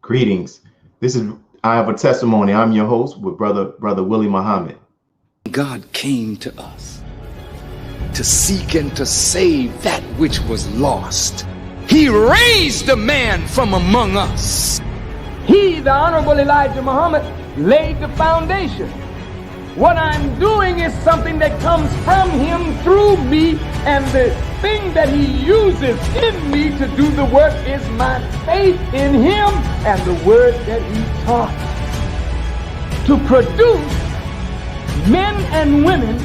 Greetings. I have a testimony. I'm your host with Brother Willie Muhammad. God came to us to seek and to save that which was lost. He raised a man from among us. He, the Honorable Elijah Muhammad, laid the foundation. What I'm doing is something that comes from him through me, and the thing that he uses in me to do the work is my faith in him and the word that he taught. To produce men and women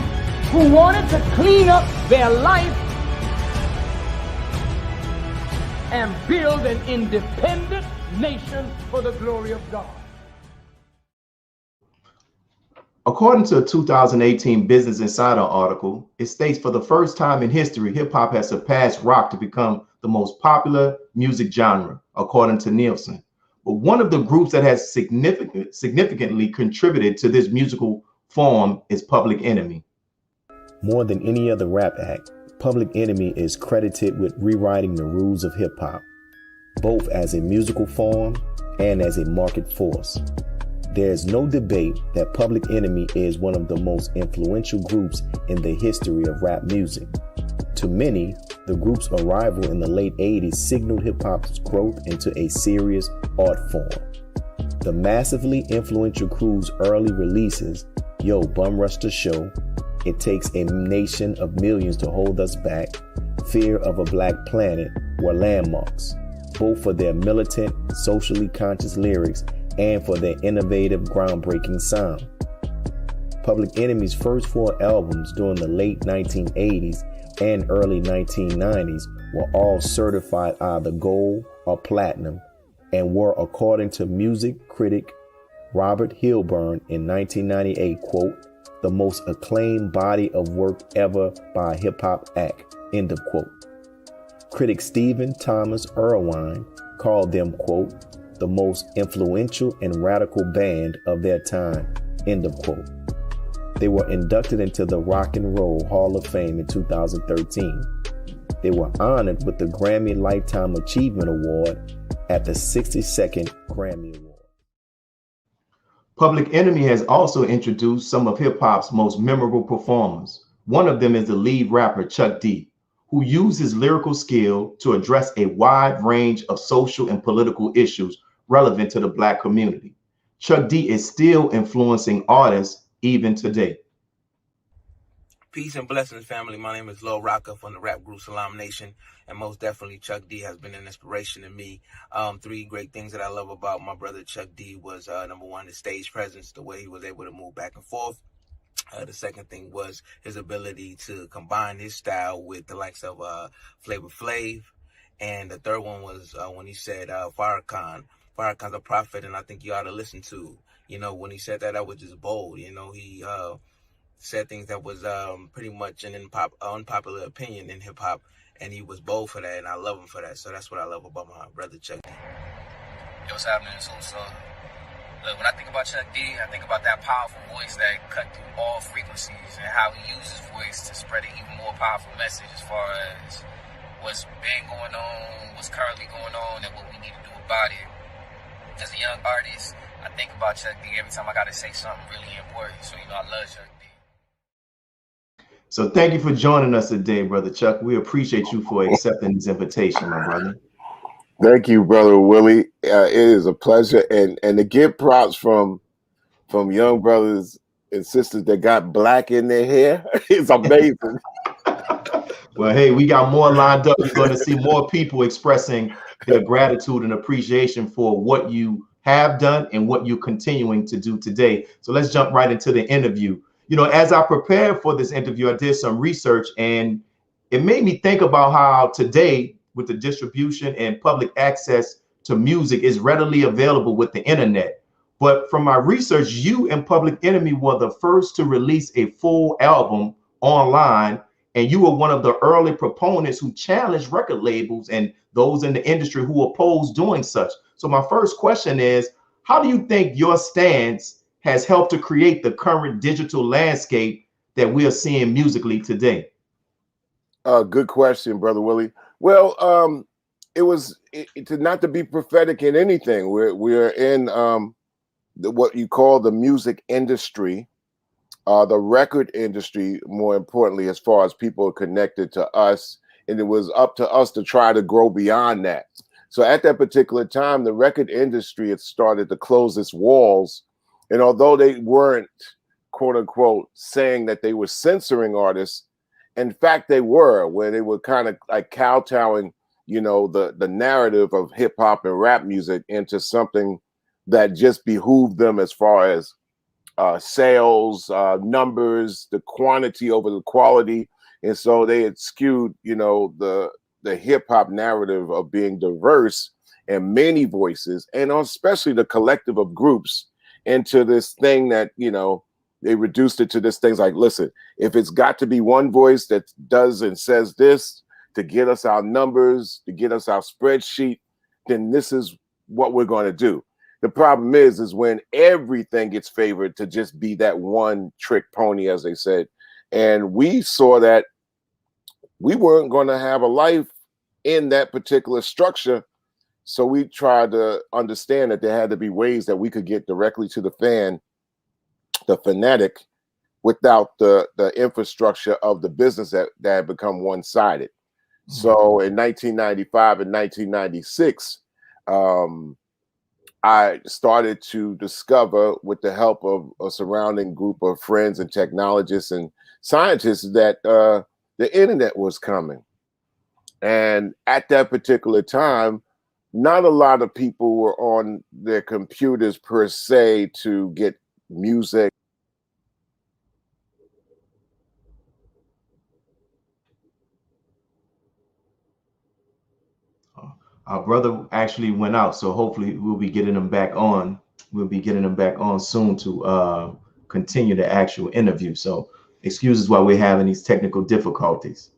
who wanted to clean up their life and build an independent nation for the glory of God. According to a 2018 Business Insider article, it states for the first time in history, hip hop has surpassed rock to become the most popular music genre, according to Nielsen. But one of the groups that has significantly contributed to this musical form is Public Enemy. More than any other rap act, Public Enemy is credited with rewriting the rules of hip hop, both as a musical form and as a market force. There is no debate that Public Enemy is one of the most influential groups in the history of rap music. To many, the group's arrival in the late 80s signaled hip-hop's growth into a serious art form. The massively influential crew's early releases, Yo Bum Rush the Show, It Takes a Nation of Millions to Hold Us Back, Fear of a Black Planet were landmarks, both for their militant, socially conscious lyrics and for their innovative, groundbreaking sound. Public Enemy's first 4 albums during the late 1980s and early 1990s were all certified either gold or platinum and were, according to music critic Robert Hilburn in 1998, quote, the most acclaimed body of work ever by a hip-hop act, end of quote. Critic Stephen Thomas Erlewine called them, quote, the most influential and radical band of their time, end of quote. They were inducted into the Rock and Roll Hall of Fame in 2013. They were honored with the Grammy Lifetime Achievement Award at the 62nd Grammy Award. Public Enemy has also introduced some of hip-hop's most memorable performers. One of them is the lead rapper Chuck D, who used his lyrical skill to address a wide range of social and political issues relevant to the Black community. Chuck D is still influencing artists even today. Peace and blessings, family. My name is Lil Rocka from the rap group Salam Nation, and most definitely Chuck D has been an inspiration to me. 3 great things that I love about my brother Chuck D was, number one, his stage presence, the way he was able to move back and forth. The second thing was his ability to combine his style with the likes of Flavor Flav. And the third one was when he said Farrakhan's a prophet, and I think you ought to listen to. You know, when he said that, that was just bold. You know, he said things that was pretty much an unpopular opinion in hip hop, and he was bold for that, and I love him for that. So that's what I love about my brother Chuck D. Yo, what's happening? So look, when I think about Chuck D, I think about that powerful voice that cut through all frequencies and how he used his voice to spread an even more powerful message as far as what's been going on, what's currently going on, and what we need to do about it. As a young artist, I think about Chuck D every time I got to say something really important. So, I love Chuck D. So thank you for joining us today, Brother Chuck. We appreciate you for accepting this invitation, my brother. Thank you, Brother Willie. It is a pleasure. And to get props from young brothers and sisters that got black in their hair, it's amazing. Well, hey, we got more lined up. You're going to see more people expressing their gratitude and appreciation for what you have done and what you're continuing to do today. So let's jump right into the interview. As I prepared for this interview, I did some research, and it made me think about how today, with the distribution and public access to music, is readily available with the internet. But from my research, you and Public Enemy were the first to release a full album online, and you were one of the early proponents who challenged record labels and those in the industry who opposed doing such. So my first question is, how do you think your stance has helped to create the current digital landscape that we are seeing musically today? Good question, Brother Willie. Well, it was not to be prophetic in anything. We're in what you call the music industry, the record industry, more importantly, as far as people connected to us. And it was up to us to try to grow beyond that. So at that particular time, the record industry had started to close its walls. And although they weren't, quote unquote, saying that they were censoring artists, in fact, they were, where they were kind of like kowtowing, the narrative of hip hop and rap music into something that just behooved them as far as sales, numbers, the quantity over the quality. And so they had skewed, the hip hop narrative of being diverse and many voices, and especially the collective of groups, into this thing that, they reduced it to this things like, listen, if it's got to be one voice that does and says this to get us our numbers, to get us our spreadsheet, then this is what we're going to do. The problem is when everything gets favored to just be that one trick pony, as they said. And we saw that we weren't going to have a life in that particular structure. So we tried to understand that there had to be ways that we could get directly to the fan, the fanatic, without the infrastructure of the business that had become one-sided. Mm-hmm. So in 1995 and 1996, I started to discover, with the help of a surrounding group of friends and technologists and scientists, that the internet was coming. And at that particular time, not a lot of people were on their computers per se to get music. Our brother actually went out, so hopefully we'll be getting him back on. We'll be getting him back on soon to continue the actual interview. So excuses why we're having these technical difficulties.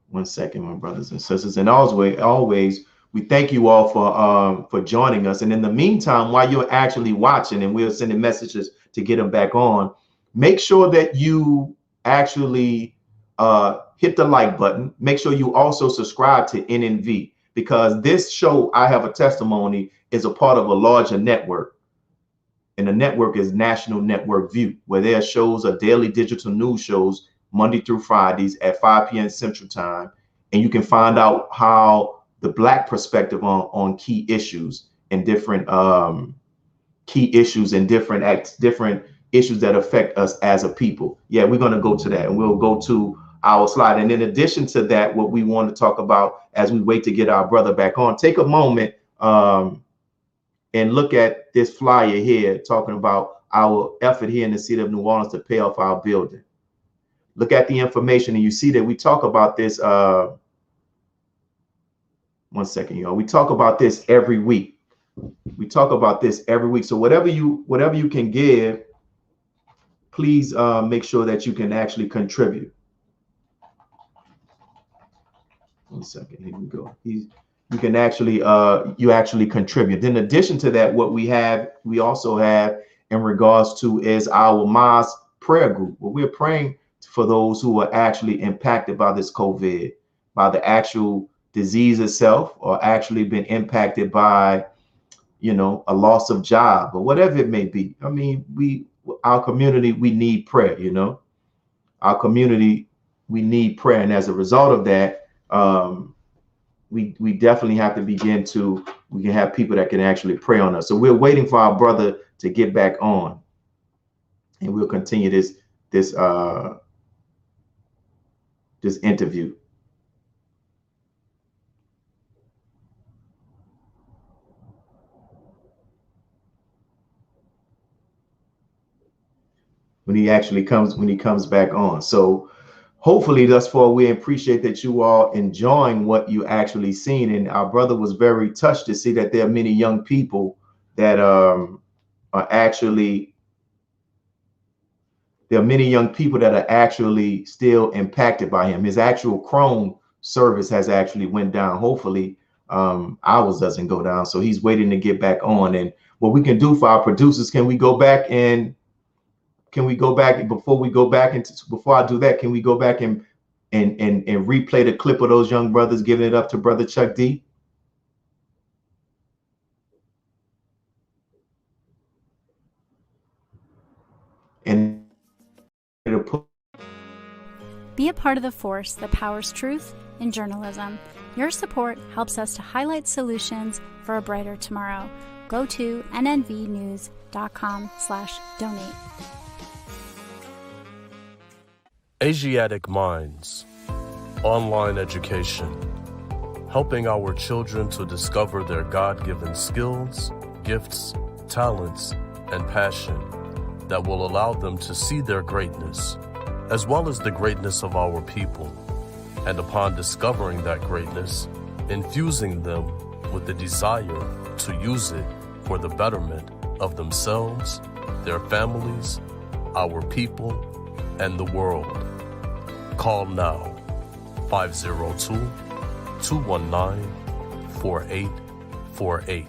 One second, my brothers and sisters. And always, we thank you all for joining us. And in the meantime, while you're actually watching, and we're sending messages to get them back on, make sure that you actually hit the like button. Make sure you also subscribe to NNV, because this show, I Have a Testimony, is a part of a larger network. And the network is National Network View, where their shows are daily digital news shows, Monday through Fridays at 5 p.m. Central Time. And you can find out how the Black perspective on key issues and different different issues that affect us as a people. Yeah, we're going to go to that, and we'll go to our slide. And in addition to that, what we want to talk about as we wait to get our brother back on, take a moment and look at this flyer here talking about our effort here in the city of New Orleans to pay off our building. Look at the information, and you see that we talk about this. One second, y'all. We talk about this every week. We talk about this every week. So whatever you can give, please make sure that you can actually contribute. One second. Here we go. You can actually you actually contribute. In addition to that, what we also have in regards to is our mosque prayer group, where we're praying for those who are actually impacted by this COVID, by the actual disease itself, or actually been impacted by, a loss of job or whatever it may be. I mean, our community, we need prayer, our community, we need prayer. And as a result of that, we definitely have to we can have people that can actually pray on us. So we're waiting for our brother to get back on, and we'll continue this interview. When he comes back on. So hopefully thus far, we appreciate that you all enjoying what you actually seen. And our brother was very touched to see that there are many young people that are actually still impacted by him. His actual Chrome service has actually went down. Hopefully ours doesn't go down. So he's waiting to get back on. And what we can do for our producers, can we go back before we go back into, before I do that, can we go back and replay the clip of those young brothers giving it up to Brother Chuck D? And be a part of the force that powers truth in journalism. Your support helps us to highlight solutions for a brighter tomorrow. Go to nnvnews.com/donate. Asiatic Minds, online education, helping our children to discover their God-given skills, gifts, talents, and passion that will allow them to see their greatness, as well as the greatness of our people, and upon discovering that greatness, infusing them with the desire to use it for the betterment of themselves, their families, our people, and the world. Call now, 502-219-4848.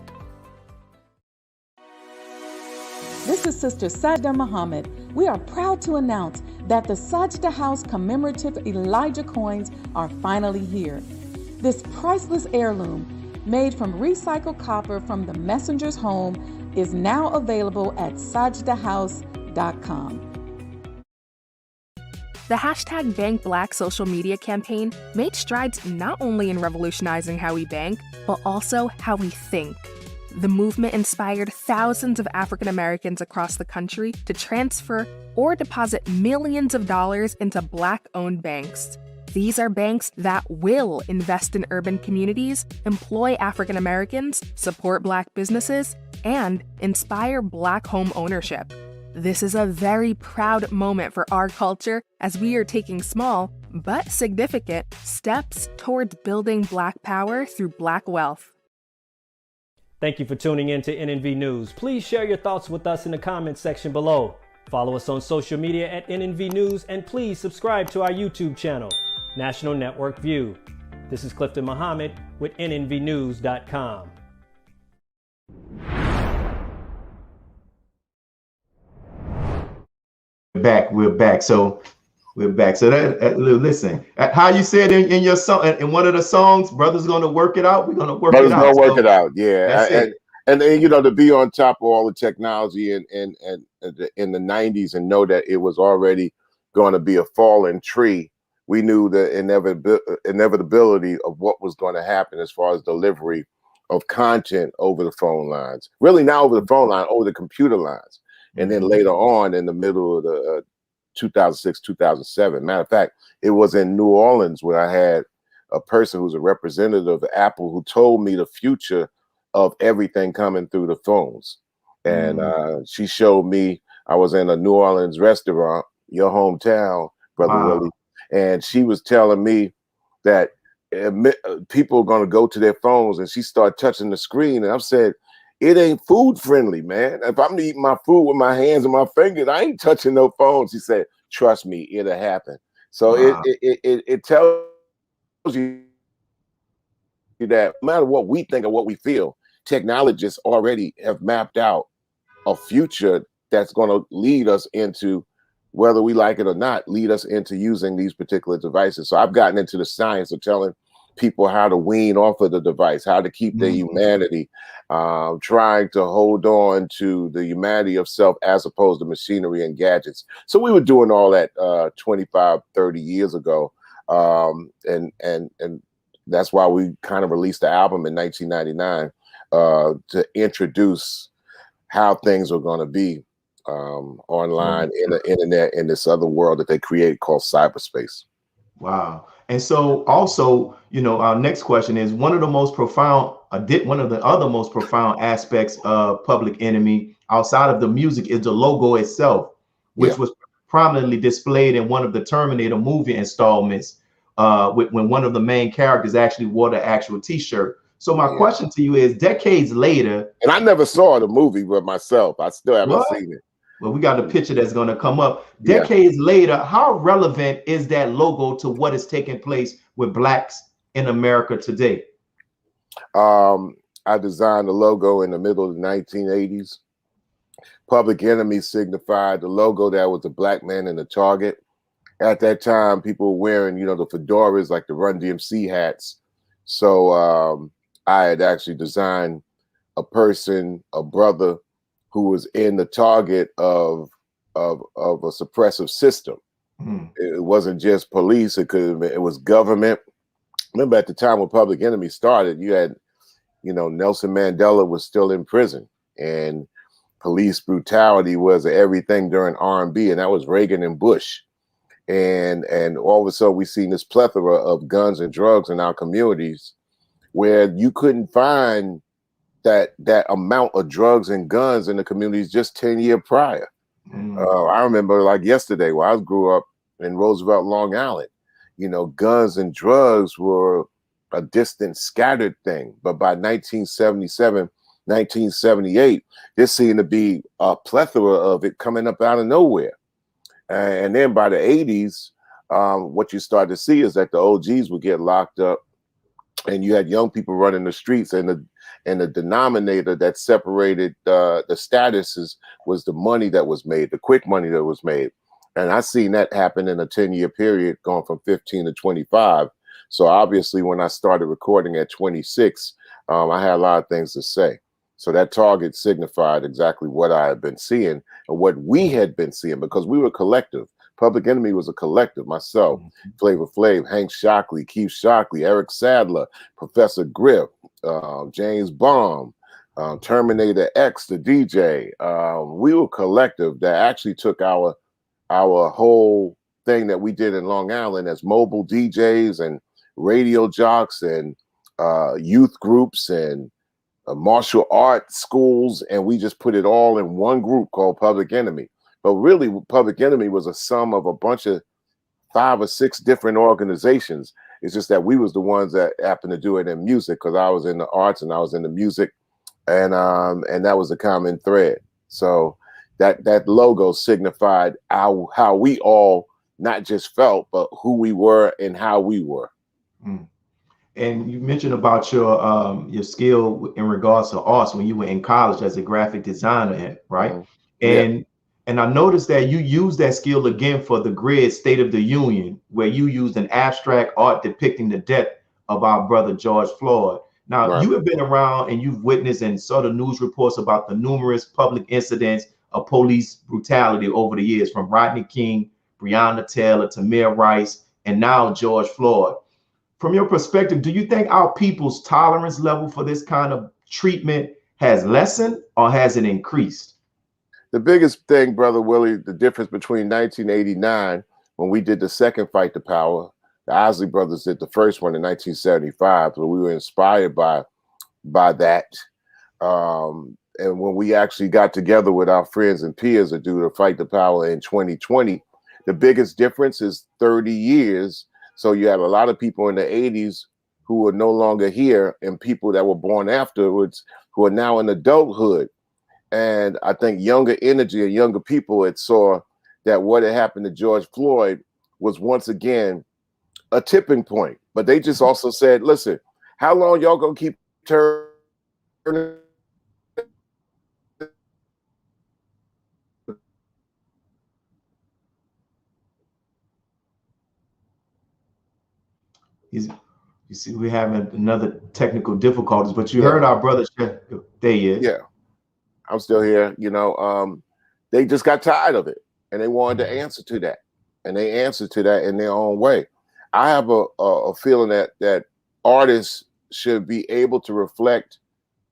This is Sister Sajda Muhammad. We are proud to announce that the Sajda House commemorative Elijah coins are finally here. This priceless heirloom, made from recycled copper from the messenger's home, is now available at sajdahouse.com. The hashtag Bank Black social media campaign made strides not only in revolutionizing how we bank, but also how we think. The movement inspired thousands of African Americans across the country to transfer or deposit millions of dollars into Black-owned banks. These are banks that will invest in urban communities, employ African Americans, support Black businesses, and inspire Black home ownership. This is a very proud moment for our culture as we are taking small, but significant, steps towards building Black power through Black wealth. Thank you for tuning in to NNV News. Please share your thoughts with us in the comments section below. Follow us on social media at NNV News, and please subscribe to our YouTube channel, National Network View. This is Clifton Muhammad with nnvnews.com. We're back. So that listen, how you said in your song, in one of the songs, brother's gonna work it out. We're gonna work it out. Brothers gonna work it out. Yeah. And you know, to be on top of all the technology in the 90s and know that it was already going to be a fallen tree, we knew the inevitability of what was going to happen as far as delivery of content over the phone lines. Really, not over the phone line, over the computer lines. And then later on, in the middle of the 2006, 2007. Matter of fact, it was in New Orleans where I had a person who's a representative of Apple who told me the future of everything coming through the phones. And she showed me, I was in a New Orleans restaurant, your hometown, Brother Willie, and she was telling me that people are going to go to their phones, and she started touching the screen. And I've said, it ain't food friendly, man. If I'm eating my food with my hands and my fingers, I ain't touching no phone. She said, trust me, it'll happen. So it tells you that no matter what we think or what we feel, technologists already have mapped out a future that's going to lead us into, whether we like it or not, lead us into using these particular devices. So I've gotten into the science of telling people how to wean off of the device, how to keep their humanity, trying to hold on to the humanity of self as opposed to machinery and gadgets. So we were doing all that 25, 30 years ago. And that's why we kind of released the album in 1999 to introduce how things are going to be online, in the internet, in this other world that they create called cyberspace. Wow. And so also, you know, our next question is one of the most profound, one of the other most profound aspects of Public Enemy outside of the music is the logo itself, which was prominently displayed in one of the Terminator movie installments when one of the main characters actually wore the actual t-shirt. So my question to you is, decades later, and I never saw the movie but myself, I still haven't seen it. Well, we got a picture that's going to come up. Decades later, how relevant is that logo to what is taking place with Blacks in America today? I designed the logo in the middle of the 1980s. Public Enemy signified the logo that was the black man in the target. At that time, people were wearing, you know, the fedoras, like the Run DMC hats. So I had actually designed a person, a brother, who was in the target of a suppressive system. It wasn't just police; it was government. Remember, at the time when Public Enemy started, you had, you know, Nelson Mandela was still in prison, and police brutality was everything during R&B, and that was Reagan and Bush. And all of a sudden, we've seen this plethora of guns and drugs in our communities, where you couldn't find that amount of drugs and guns in the communities just 10 years prior. I remember like yesterday, where I grew up in Roosevelt, Long Island, you know, guns and drugs were a distant, scattered thing. But by 1977, 1978, there seemed to be a plethora of it coming up out of nowhere. And then by the 80s, what you start to see is that the OGs would get locked up, and you had young people running the streets, and the denominator that separated the statuses was the money that was made, the quick money that was made. And I seen that happen in a 10-year period, going from 15 to 25. So obviously, when I started recording at 26, I had a lot of things to say. So that target signified exactly what I had been seeing and what we had been seeing, because we were collective. Public Enemy was a collective. Myself, Flavor Flav, Hank Shockley, Keith Shockley, Eric Sadler, Professor Griff, James Baum, Terminator X, the DJ. We were collective that actually took our whole thing that we did in Long Island as mobile DJs and radio jocks and youth groups and martial art schools, and we just put it all in one group called Public Enemy. But really, Public Enemy was a sum of a bunch of 5 or 6 different organizations. It's just that we was the ones that happened to do it in music, because I was in the arts and I was in the music, and that was a common thread. So that logo signified how we all not just felt, but who we were and how we were. And you mentioned about your skill in regards to arts when you were in college as a graphic designer, right? And I noticed that you used that skill again for the Grid State of the Union, where you used an abstract art depicting the death of our brother George Floyd. Now, you have been around and you've witnessed and saw the news reports about the numerous public incidents of police brutality over the years, from Rodney King, Breonna Taylor, Tamir Rice, and now George Floyd. From your perspective, do you think our people's tolerance level for this kind of treatment has lessened, or has it increased? The biggest thing, Brother Willie, the difference between 1989, when we did the second Fight the Power, the Osley brothers did the first one in 1975, so we were inspired by that. And when we actually got together with our friends and peers to do the Fight the Power in 2020, the biggest difference is 30 years. So you have a lot of people in the 80s who are no longer here, and people that were born afterwards who are now in adulthood. And I think younger energy and younger people had saw that what had happened to George Floyd was once again a tipping point. But they just also said, listen, how long y'all gonna keep turning? You see, we're having another technical difficulties, but you heard our brother. There he is. Yeah, I'm still here. You know, they just got tired of it, and they wanted to answer to that, and they answered to that in their own way. I have a feeling that artists should be able to reflect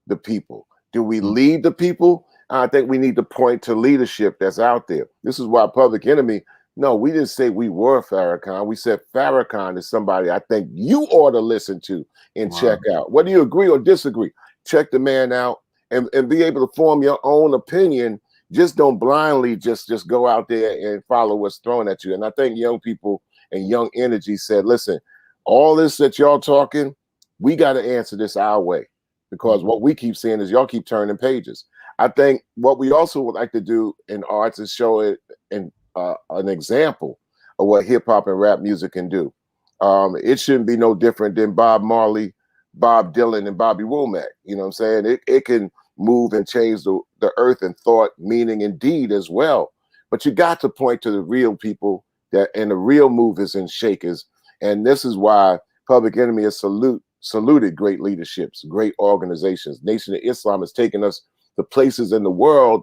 the people. Do we lead the people? I think we need to point to leadership that's out there. This is why Public Enemy. No, we didn't say we were Farrakhan. We said Farrakhan is somebody I think you ought to listen to and check out. Whether you agree or disagree, check the man out and be able to form your own opinion. Just don't blindly just go out there and follow what's thrown at you. And I think young people and young energy said, listen, all this that y'all talking, we got to answer this our way, because what we keep seeing is y'all keep turning pages. I think what we also would like to do in arts is show it in an example of what hip hop and rap music can do. It shouldn't be no different than Bob Marley Bob Dylan and Bobby Womack. You know what I'm saying? It can move and change the earth in thought, meaning, and deed as well. But you got to point to the real people and the real movers and shakers. And this is why Public Enemy has saluted great leaderships, great organizations. Nation of Islam has taken us to places in the world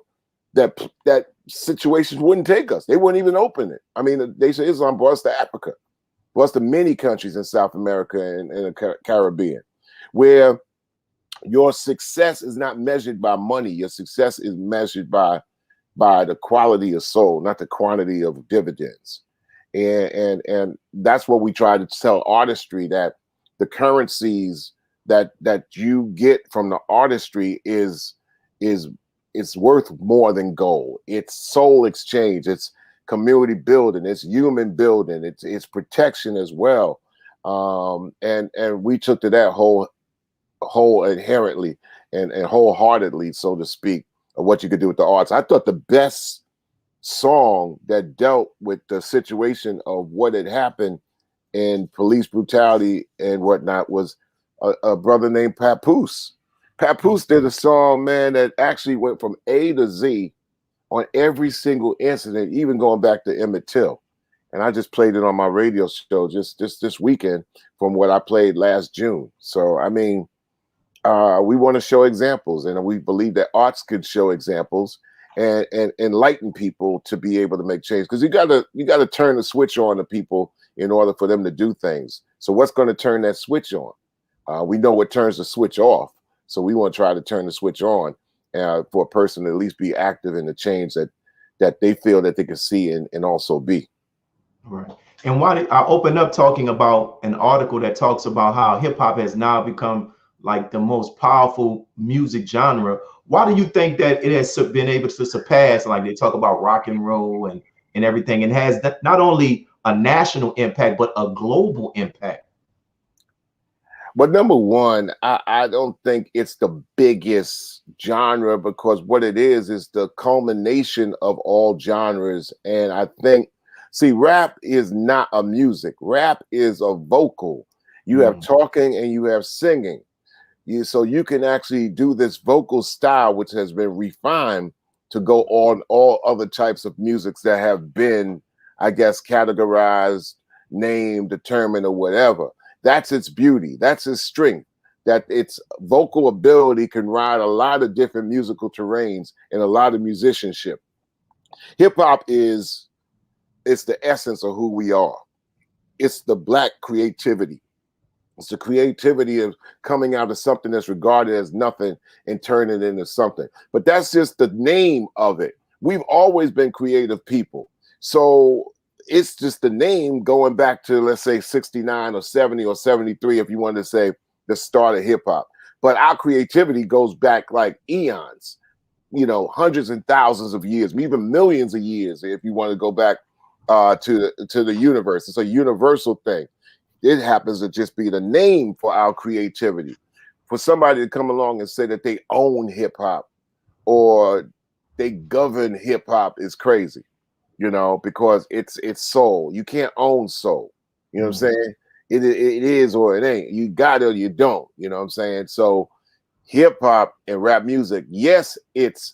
that situations wouldn't take us. They wouldn't even open it. I mean, the Nation of Islam brought us to Africa, brought us to many countries in South America and the Caribbean, where your success is not measured by money. Your success is measured by the quality of soul, not the quantity of dividends. And that's what we try to tell artistry, that the currencies that you get from the artistry is worth more than gold. It's soul exchange, it's community building, it's human building, it's protection as well. And we took to that whole inherently and wholeheartedly, so to speak, of what you could do with the arts. I thought the best song that dealt with the situation of what had happened in police brutality and whatnot was a brother named Papoose. Papoose did a song, man, that actually went from A to Z on every single incident, even going back to Emmett Till. And I just played it on my radio show just this weekend from what I played last June. So, I mean, we want to show examples, and we believe that arts could show examples and enlighten people to be able to make change. Because you gotta turn the switch on to people in order for them to do things. So what's going to turn that switch on? We know what turns the switch off. So we want to try to turn the switch on for a person to at least be active in the change that they feel that they can see and also be. Right. And why did I open up talking about an article that talks about how hip hop has now become like the most powerful music genre? Why do you think that it has been able to surpass, like they talk about rock and roll and everything, and has not only a national impact, but a global impact? But number one, I don't think it's the biggest genre, because what it is the culmination of all genres. And I think, see, rap is not a music. Rap is a vocal. You have talking and you have singing. So you can actually do this vocal style, which has been refined to go on all other types of musics that have been, I guess, categorized, named, determined, or whatever. That's its beauty. That's its strength, that its vocal ability can ride a lot of different musical terrains and a lot of musicianship. Hip hop it's the essence of who we are. It's the Black creativity. It's the creativity of coming out of something that's regarded as nothing and turning it into something. But that's just the name of it. We've always been creative people. So it's just the name going back to, let's say, 69 or 70 or 73, if you want to say the start of hip hop. But our creativity goes back like eons, hundreds and thousands of years, even millions of years, if you want to go back to the universe. It's a universal thing. It happens to just be the name for our creativity. For somebody to come along and say that they own hip hop or they govern hip hop is crazy, because it's soul. You can't own soul. You know what I'm saying? It is or it ain't. You got it or you don't. You know what I'm saying? So hip hop and rap music, yes, it's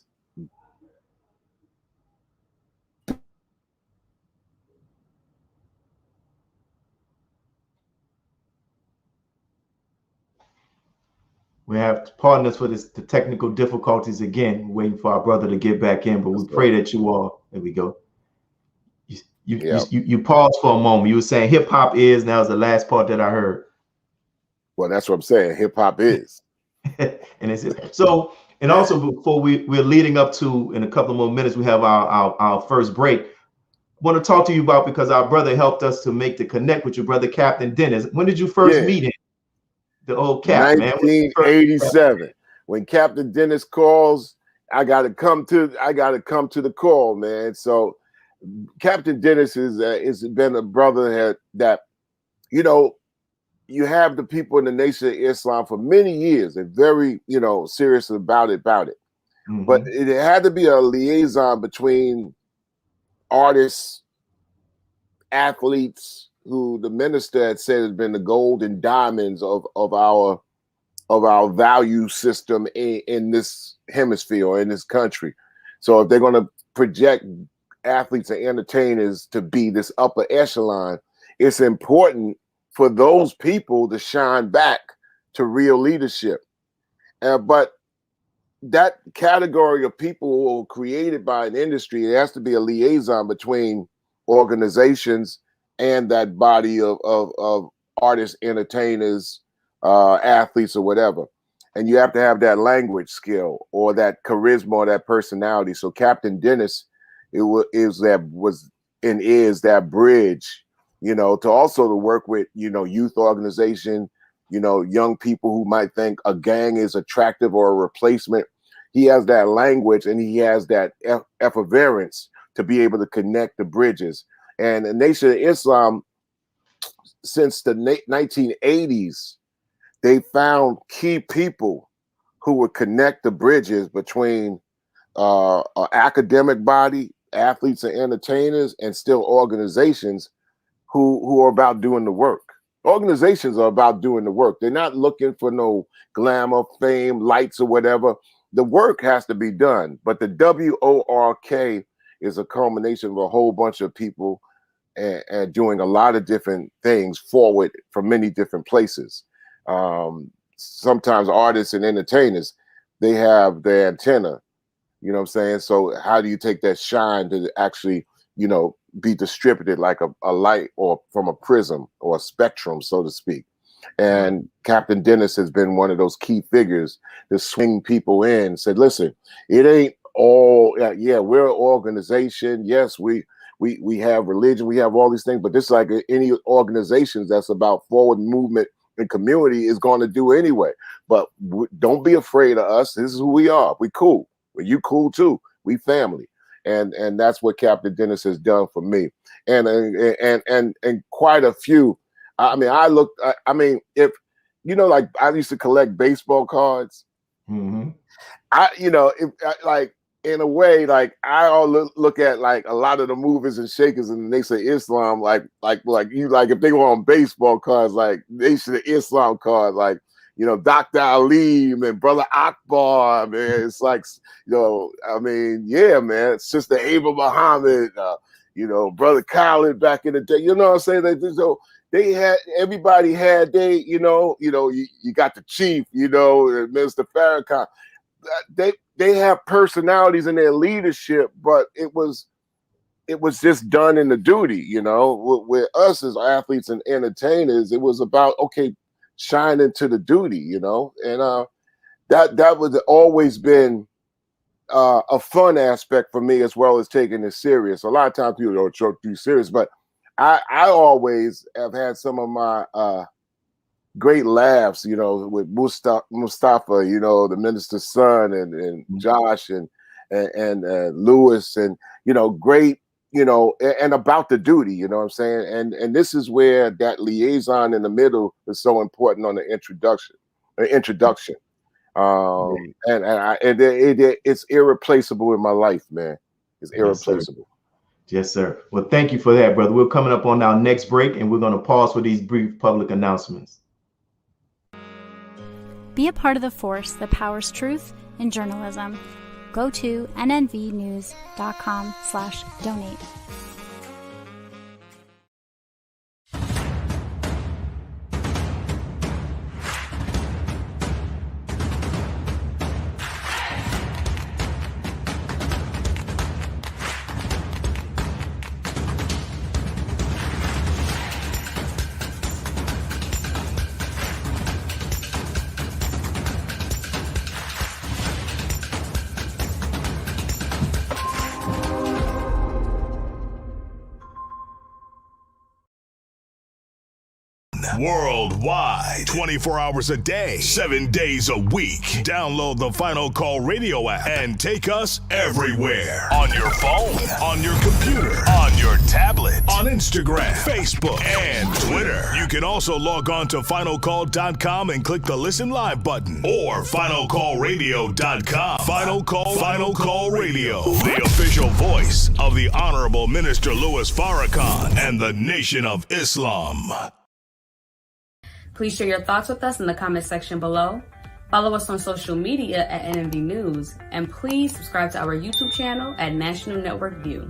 We have partners for the technical difficulties again, waiting for our brother to get back in, but we pray that you all, there we go. You paused for a moment. You were saying hip hop is, now is the last part that I heard. Well, that's what I'm saying. Hip hop is. And it's so, and also before we're leading up to, in a couple more minutes, we have our first break. I want to talk to you about, because our brother helped us to make the connect with your brother, Captain Dennis. When did you first meet him? The old Cap, 1987. Man. When Captain Dennis calls, I gotta come to the call, man. So Captain Dennis is been a brother that you have the people in the Nation of Islam for many years. They're very serious about it. Mm-hmm. But it had to be a liaison between artists, athletes, who the minister had said has been the gold and diamonds of our our value system in this hemisphere or in this country. So if they're going to project athletes and entertainers to be this upper echelon, it's important for those people to shine back to real leadership. But that category of people created by an industry, it has to be a liaison between organizations and that body of artists, entertainers, athletes, or whatever. And you have to have that language skill or that charisma or that personality. So Captain Dennis is that bridge, you know, to also to work with, you know, youth organization, you know, young people who might think a gang is attractive or a replacement. He has that language and he has that effervescence to be able to connect the bridges. And the Nation of Islam, since the 1980s, they found key people who would connect the bridges between an academic body, athletes and entertainers, and still organizations who are about doing the work. Organizations are about doing the work. They're not looking for no glamour, fame, lights, or whatever. The work has to be done. But the WORK is a culmination of a whole bunch of people and doing a lot of different things forward from many different places. Sometimes artists and entertainers, they have their antenna, you know what I'm saying? So how do you take that shine to actually, you know, be distributed like a light or from a prism or a spectrum, so to speak? And Captain Dennis has been one of those key figures to swing people in, said, listen, it ain't all, yeah, we're an organization. Yes, we have religion, we have all these things, but this, like any organizations that's about forward movement and community, is going to do anyway. But don't be afraid of us. This is who we are. We cool. Well, you cool too. We family. And that's what Captain Dennis has done for me. And quite a few. I mean, if, you know, like I used to collect baseball cards. Mm-hmm. In a way, like I all look at like a lot of the movers and shakers in the Nation of Islam, like if they were on baseball cards, like Nation of Islam cards, like, you know, Dr. Ali and Brother Akbar, man. It's like, you know, I mean, yeah, man. Sister Ava Muhammad, you know, Brother Khalid back in the day. You know what I'm saying? Everybody had you got the chief, you know, Minister Farrakhan. They have personalities in their leadership, but it was just done in the duty, you know. With us as athletes and entertainers, it was about, okay, shine into the duty, you know. And that was always been a fun aspect for me, as well as taking it serious. A lot of times people don't choke too serious, but I always have had some of my great laughs, you know, with Mustafa, you know, the minister's son, and Josh and Lewis, and, you know, great, you know, and about the duty, you know what I'm saying? And this is where that liaison in the middle is so important on the introduction. It's irreplaceable in my life, man. It's irreplaceable. Yes, sir. Well, thank you for that, brother. We're coming up on our next break, and we're going to pause for these brief public announcements. Be a part of the force that powers truth in journalism. Go to nnvnews.com/donate. Worldwide, 24 hours a day, 7 days a week. Download the Final Call Radio app and take us everywhere. On your phone, on your computer, on your tablet, on Instagram, Facebook, and Twitter. You can also log on to finalcall.com and click the Listen Live button, or finalcallradio.com. Final Call Radio, the official voice of the Honorable Minister Louis Farrakhan and the Nation of Islam. Please share your thoughts with us in the comment section below. Follow us on social media at NNV News, and please subscribe to our YouTube channel at National Network View.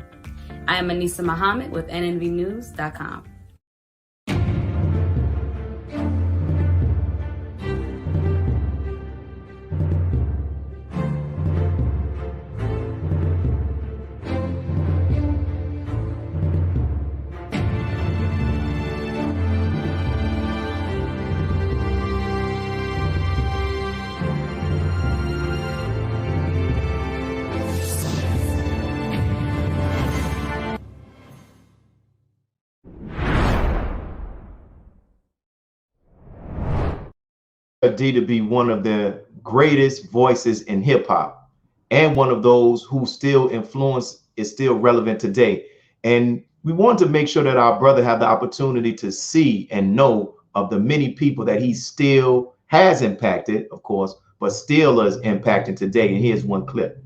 I am Anissa Muhammad with NNVnews.com. D to be one of the greatest voices in hip hop and one of those who still influence is still relevant today. And we want to make sure that our brother have the opportunity to see and know of the many people that he still has impacted, of course, but still is impacting today. And here's one clip.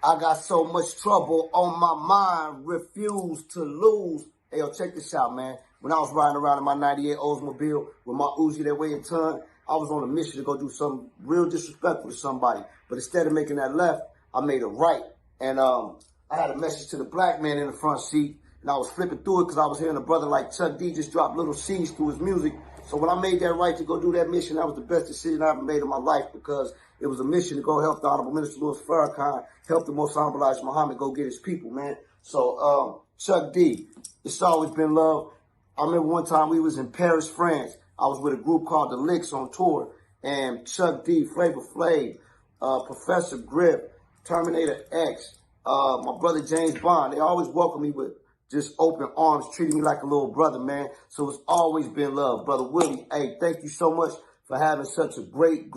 I got so much trouble on my mind, refuse to lose. Hey, yo, check this out, man. When I was riding around in my 98 Oldsmobile with my Uzi that weighed a ton, I was on a mission to go do something real disrespectful to somebody. But instead of making that left, I made a right. And I had a message to the black man in the front seat, and I was flipping through it because I was hearing a brother like Chuck D just drop little C's through his music. So when I made that right to go do that mission, that was the best decision I ever made in my life, because it was a mission to go help the Honorable Minister Louis Farrakhan, help the Most Honorable Elijah Muhammad go get his people, man. So Chuck D, it's always been love. I remember one time we was in Paris, France. I was with a group called the Licks on tour, and Chuck D, Flavor Flav, Professor Grip, Terminator X, my brother James Bond, they always welcome me with just open arms, treating me like a little brother, man. So it's always been love. Brother Willie, hey, thank you so much for having such a great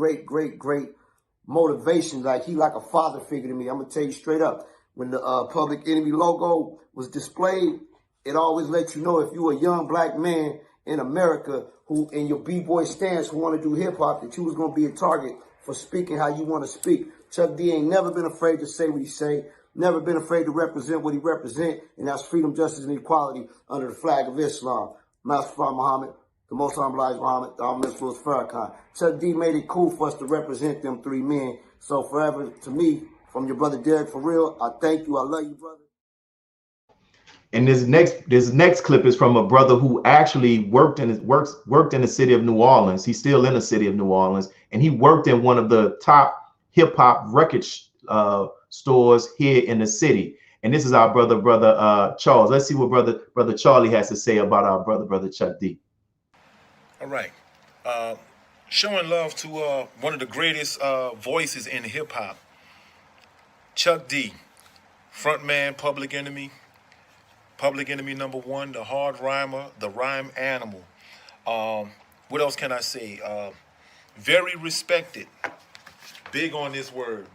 motivation. Like, he like a father figure to me. I'm gonna tell you straight up, when the Public Enemy logo was displayed, it always lets you know if you a young black man in America who in your b-boy stance who want to do hip-hop, that you was going to be a target for speaking how you want to speak. Chuck D ain't never been afraid to say what he say, never been afraid to represent what he represent, and that's freedom, justice, and equality under the flag of Islam. Master Muhammad, the Most Honorable Elijah Muhammad, the Honorable Minister Louis Farrakhan. Chuck D made it cool for us to represent them three men. So forever, to me, from your brother Derek, for real, I thank you. I love you, brother. And this next clip is from a brother who actually worked in the city of New Orleans. He's still in the city of New Orleans, and he worked in one of the top hip hop record stores here in the city. And this is our brother Charles. Let's see what brother Charlie has to say about our brother Chuck D. All right, showing love to one of the greatest voices in hip hop, Chuck D, frontman, Public Enemy. Public Enemy #1, the hard rhymer, the rhyme animal. What else can I say? Very respected. Big on this word.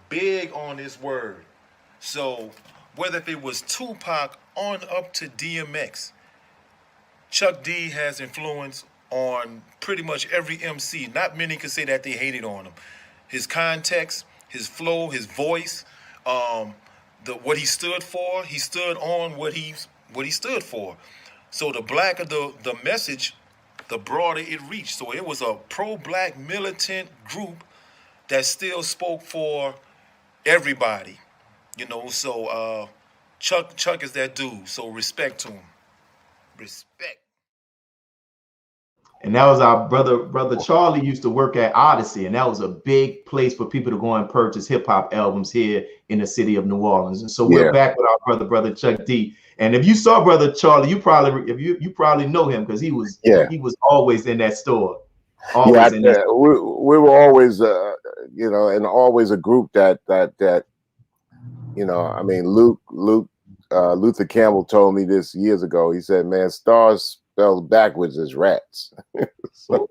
So whether if it was Tupac on up to DMX, Chuck D has influence on pretty much every MC. Not many can say that they hated on him. His context, his flow, his voice, what he stood for, he stood on what he stood for. So the blacker the message, the broader it reached. So it was a pro-black militant group that still spoke for everybody, you know. So Chuck is that dude. So respect to him. Respect. And that was our brother Charlie used to work at Odyssey, and that was a big place for people to go and purchase hip hop albums here in the city of New Orleans. And so we're back with our brother Chuck D. And if you saw brother Charlie, you probably know him, because he was always in that store. We were always and always a group that I mean, Luther Campbell told me this years ago. He said, man, stars spelled backwards as rats. so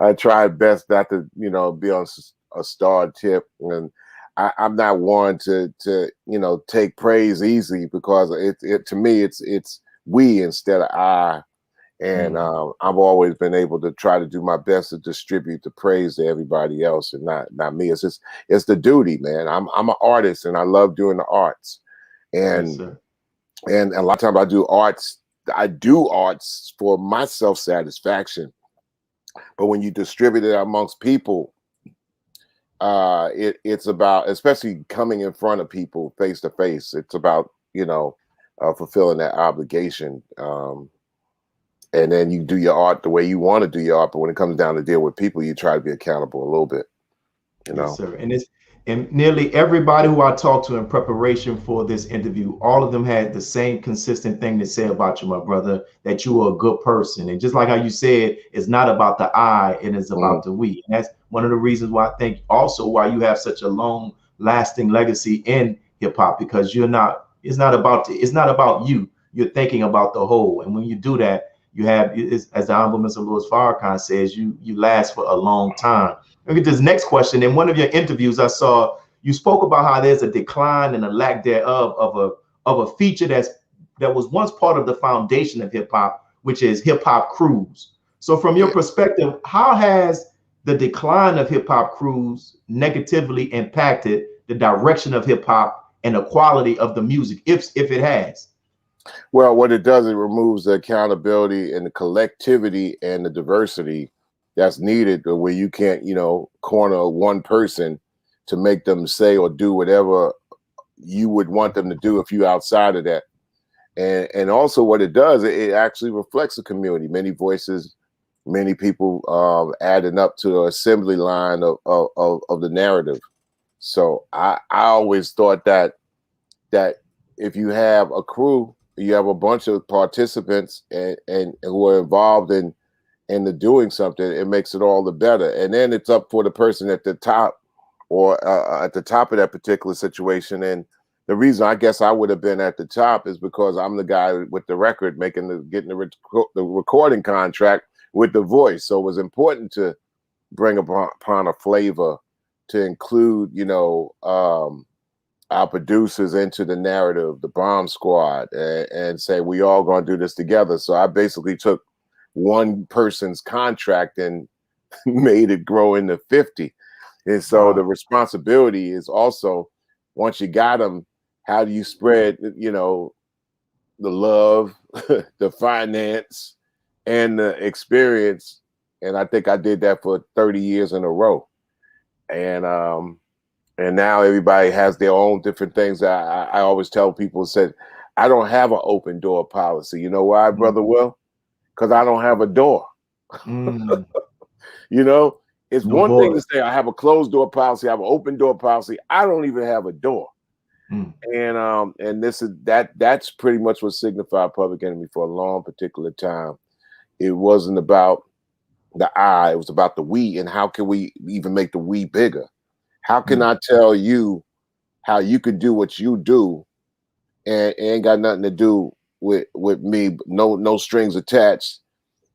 I tried best not to, be on a star tip, and I'm not one to take praise easy, because it to me it's we instead of I, and I've always been able to try to do my best to distribute the praise to everybody else and not me. It's the duty, man. I'm an artist, and I love doing the arts, and and a lot of times I do arts for my self-satisfaction. But when you distribute it amongst people, it's about, especially coming in front of people face to face, it's about, fulfilling that obligation. And then you do your art the way you want to do your art. But when it comes down to deal with people, you try to be accountable a little bit, Yes, sir. And nearly everybody who I talked to in preparation for this interview, all of them had the same consistent thing to say about you, my brother, that you are a good person. And just like how you said, it's not about the I, it is about the we. And that's one of the reasons why I think also why you have such a long lasting legacy in hip hop, because it's not about you. You're thinking about the whole. And when you do that, you have, as the Honorable Minister Louis Farrakhan says, you last for a long time. Look at this next question. In one of your interviews, I saw you spoke about how there's a decline and a lack thereof of a feature that was once part of the foundation of hip hop, which is hip hop crews. So from your perspective, how has the decline of hip hop crews negatively impacted the direction of hip hop and the quality of the music, if it has? Well, what it does, it removes the accountability and the collectivity and the diversity that's needed, where you can't, corner one person to make them say or do whatever you would want them to do if you're outside of that. And also what it does, it actually reflects the community. Many voices, many people adding up to the assembly line of the narrative. So I always thought that if you have a crew, you have a bunch of participants and who are involved in the doing something, it makes it all the better. And then it's up for the person at the top or at the top of that particular situation. And the reason I guess I would have been at the top is because I'm the guy with the record, getting the recording contract with the voice. So it was important to bring upon a flavor to include, our producers into the narrative, the Bomb Squad, and say, we all going to do this together. So I basically took one person's contract and made it grow into 50. And so the responsibility is also, once you got them, how do you spread, the love, the finance, and the experience? And I think I did that for 30 years in a row. And now everybody has their own different things. I always tell people, said, I don't have an open door policy. You know why, Brother Will? Because I don't have a door. It's one thing to say I have a closed door policy, I have an open door policy. I don't even have a door. And that's pretty much what signified Public Enemy for a long particular time. It wasn't about the I, it was about the we, and how can we even make the we bigger? How can I tell you how you can do what you do and ain't got nothing to do with me, no strings attached.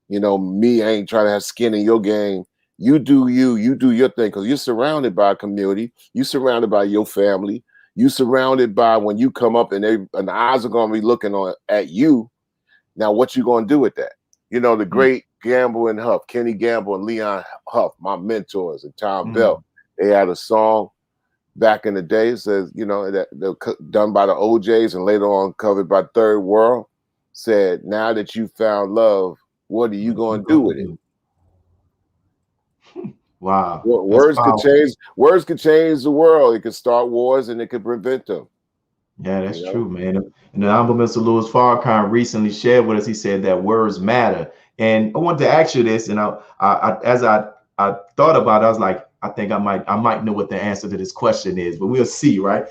Me, I ain't trying to have skin in your game. You do you do your thing, because you're surrounded by a community, you're surrounded by your family, you surrounded by, when you come up and the eyes are going to be looking at you. Now, what you going to do with that? The great Gamble and Huff, Kenny Gamble and Leon Huff, my mentors, and Tom Bell. They had a song back in the day, it says, that they're done by the OJs and later on covered by Third World, said, now that you found love, what are you going to do with it? Wow. Words could change the world. It could start wars and it could prevent them. Yeah, that's true, man. And the Honorable Minister Louis Farrakhan recently shared with us, he said that words matter. And I wanted to ask you this, and as I thought about it, I was like, I think I might know what the answer to this question is, but we'll see, right?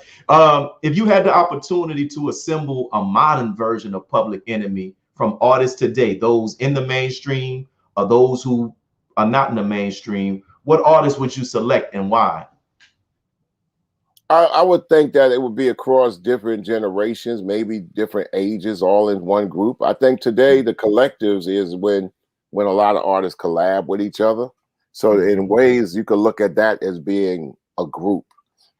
If you had the opportunity to assemble a modern version of Public Enemy from artists today, those in the mainstream or those who are not in the mainstream, what artists would you select and why? I would think that it would be across different generations, maybe different ages, all in one group. I think today the collectives is when a lot of artists collab with each other. So in ways you could look at that as being a group,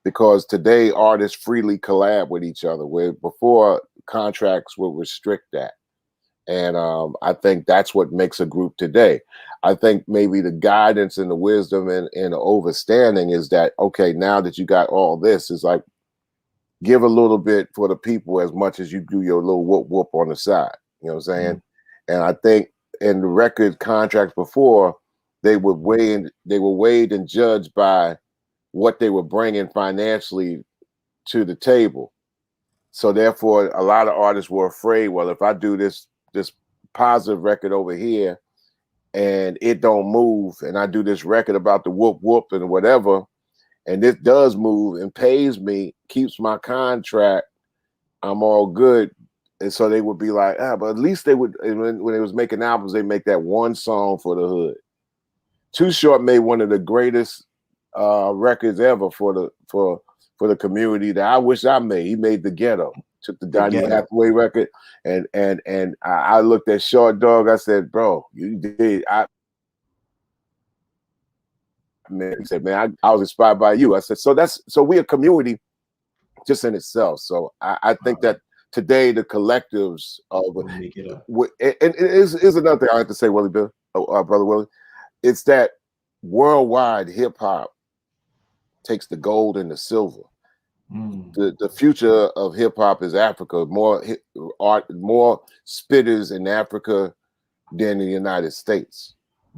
because today artists freely collab with each other, where before contracts would restrict that. And I think that's what makes a group today. I think maybe the guidance and the wisdom and the overstanding is that, okay, now that you got all this, it's like, give a little bit for the people as much as you do your little whoop whoop on the side. You know what I'm saying? And I think in the record contracts before, they were weighed and judged by what they were bringing financially to the table. So therefore, a lot of artists were afraid, well, if I do this positive record over here and it don't move, and I do this record about the whoop whoop and whatever, and this does move and pays me, keeps my contract, I'm all good. And so they would be like, but at least they would, when they was making albums, they make that one song for the hood. Too Short made one of the greatest records ever for the community that I wish I made. He made The Ghetto, took the Donny Hathaway record, and I looked at Short Dog. I said, bro, you did. He said, man, I was inspired by you. I said, so we a community just in itself. So I think that today the collectives of and it is another thing I have to say, Willie Bill, Brother Willie. It's that worldwide hip hop takes the gold and the silver. The future of hip hop is Africa. More spitters in Africa than in the United States.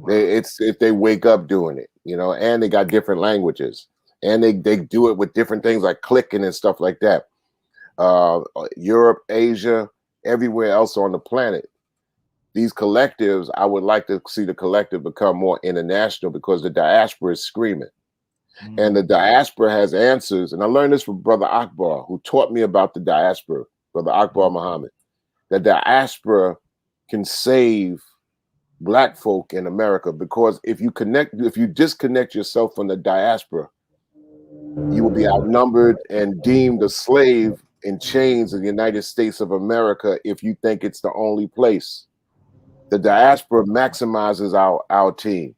It's if they wake up doing it, and they got different languages, and they do it with different things like clicking and stuff like that. Europe, Asia, everywhere else on the planet. These collectives, I would like to see the collective become more international because the diaspora is screaming. And the diaspora has answers. And I learned this from Brother Akbar, who taught me about the diaspora, Brother Akbar Muhammad. The diaspora can save Black folk in America, because if you disconnect yourself from the diaspora, you will be outnumbered and deemed a slave in chains in the United States of America if you think it's the only place. The diaspora maximizes our team.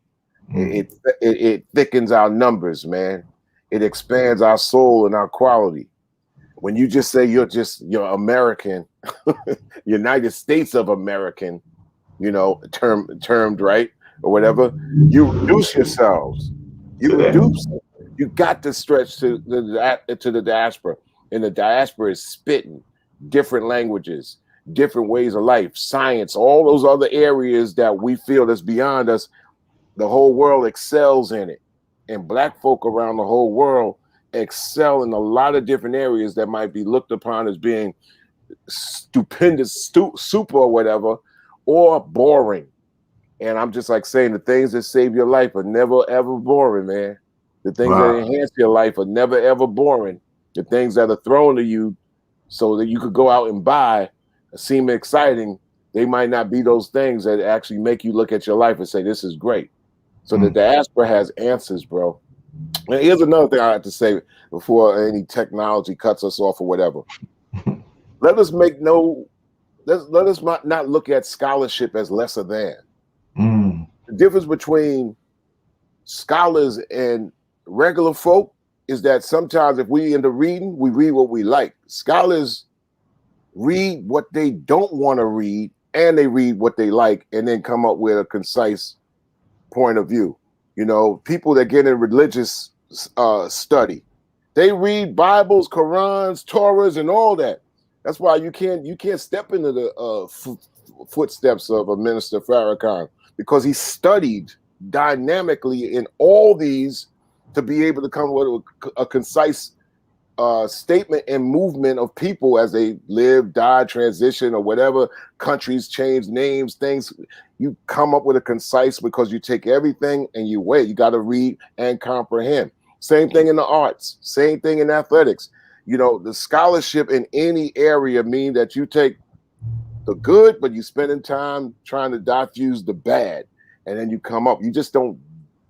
It thickens our numbers, man. It expands our soul and our quality. When you just say you're American, United States of American, termed right or whatever, you reduce yourselves. You got to stretch to the diaspora, and the diaspora is spitting different languages, different ways of life, science, all those other areas that we feel that's beyond us. The whole world excels in it, and Black folk around the whole world excel in a lot of different areas that might be looked upon as being stupendous, super or whatever, or boring. And I'm just like saying, the things that save your life are never ever boring, man. The things that enhance your life are never ever boring. The things that are thrown to you so that you could go out and buy seem exciting. They might not be those things that actually make you look at your life and say, this is great. So the diaspora has answers, bro. And here's another thing I have to say before any technology cuts us off or whatever. Let us not look at scholarship as lesser than. The difference between scholars and regular folk is that sometimes if we into reading, we read what we like. Scholars read what they don't want to read, and they read what they like, and then come up with a concise point of view. People that get in religious study, they read Bibles, Qurans, Torahs, and all that. That's why you can't step into the footsteps of a Minister Farrakhan, because he studied dynamically in all these to be able to come with a concise statement and movement of people as they live, die, transition, or whatever. Countries change names, things. You come up with a concise, because you take everything and you weigh. You got to read and comprehend. Same thing in the arts. Same thing in athletics. The scholarship in any area mean that you take the good, but you spending time trying to diffuse the bad, and then you come up. You just don't